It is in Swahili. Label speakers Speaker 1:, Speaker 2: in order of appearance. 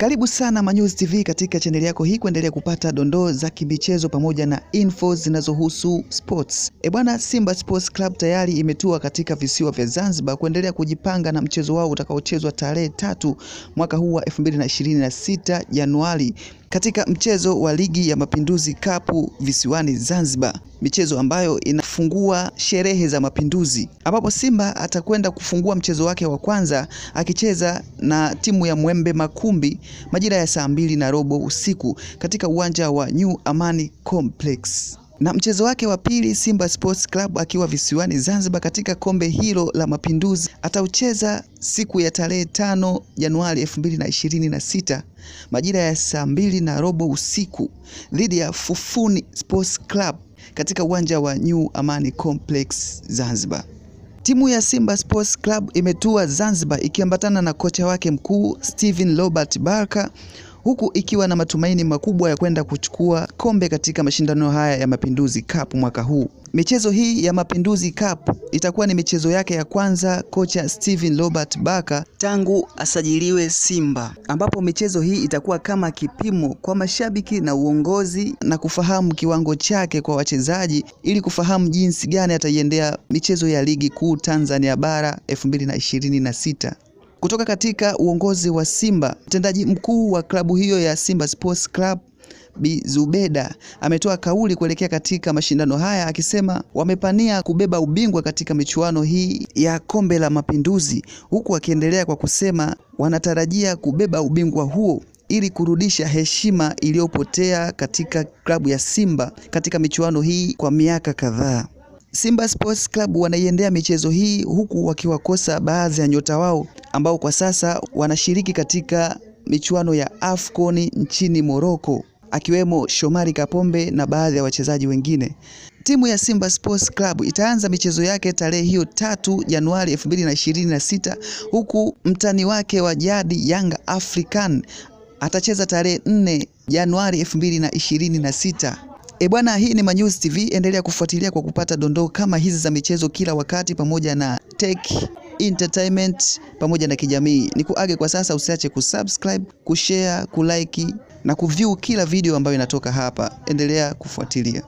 Speaker 1: Karibu sana Manyuzi TV katika chaneli yako hii kuendelea kupata dondoo za kimichezo pamoja na info zinazohusu sports. Bwana, Simba Sports Club tayari imetua katika visiwa vya Zanzibar kuendelea kujipanga na mchezo wao utakaochezwa tarehe 3 mwaka huu wa 2026 Januari katika mchezo wa Ligi ya Mapinduzi Cup visiwani Zanzibar, michezo ambayo inafungua sherehe za mapinduzi, ambapo Simba atakwenda kufungua mchezo wake wa kwanza akicheza na timu ya Mwembe Makumbi majira ya saa 2:30 usiku katika uwanja wa New Amani Complex. Na mchezo wake wa pili Simba Sports Club akiwa visiwani Zanzibar katika kombe hilo la mapinduzi ataucheza siku ya tarehe 5 Januari 2026 majira ya saa 2:30 usiku dhidi ya Fufuni Sports Club katika uwanja wa New Amani Complex Zanzibar. Timu ya Simba Sports Club imetua Zanzibar ikiambatana na kocha wake mkuu Steven Robert Barker, huku ikiwa na matumaini makubwa ya kwenda kuchukua kombe katika mashindano haya ya Mapinduzi Cup mwaka huu. Michezo hii ya Mapinduzi Cup itakuwa ni michezo yake ya kwanza kocha Steven Robert Barker tangu asajiliwe Simba, ambapo michezo hii itakuwa kama kipimo kwa mashabiki na uongozi na kufahamu kiwango chake kwa wachezaji ili kufahamu jinsi gani ataiendea michezo ya Ligi Kuu Tanzania Bara 2026. Kutoka katika uongozi wa Simba, mtendaji mkuu wa klabu hiyo ya Simba Sports Club Bi Zubeda ametoa kauli kuelekea katika mashindano haya akisema wamepania kubeba ubingwa katika michuano hii ya Kombe la Mapinduzi, huku akiendelea kwa kusema wanatarajia kubeba ubingwa huo ili kurudisha heshima iliyopotea katika klabu ya Simba katika michuano hii kwa miaka kadhaa. Simba Sports Club wanaiendea michezo hii huku wakiwakosa baadhi ya nyota wao ambao kwa sasa wanashiriki katika michuano ya AFCON nchini Morocco, akiwemo Shomari Kapombe na baadhi ya wachezaji wengine. Timu ya Simba Sports Club itaanza michezo yake tarehe hiyo 3 Januari 2026 huku mtani wake wa jadi Young African atacheza tarehe 4 Januari 2026. Bwana, hii ni Manyuzi TV, endelea kufuatilia kwa kupata dondoo kama hizi za michezo kila wakati pamoja na tech, entertainment pamoja na kijamii. Nikuage kwa sasa, usiache kusubscribe, kushare, kulike na kuview kila video ambayo inatoka hapa. Endelea kufuatilia.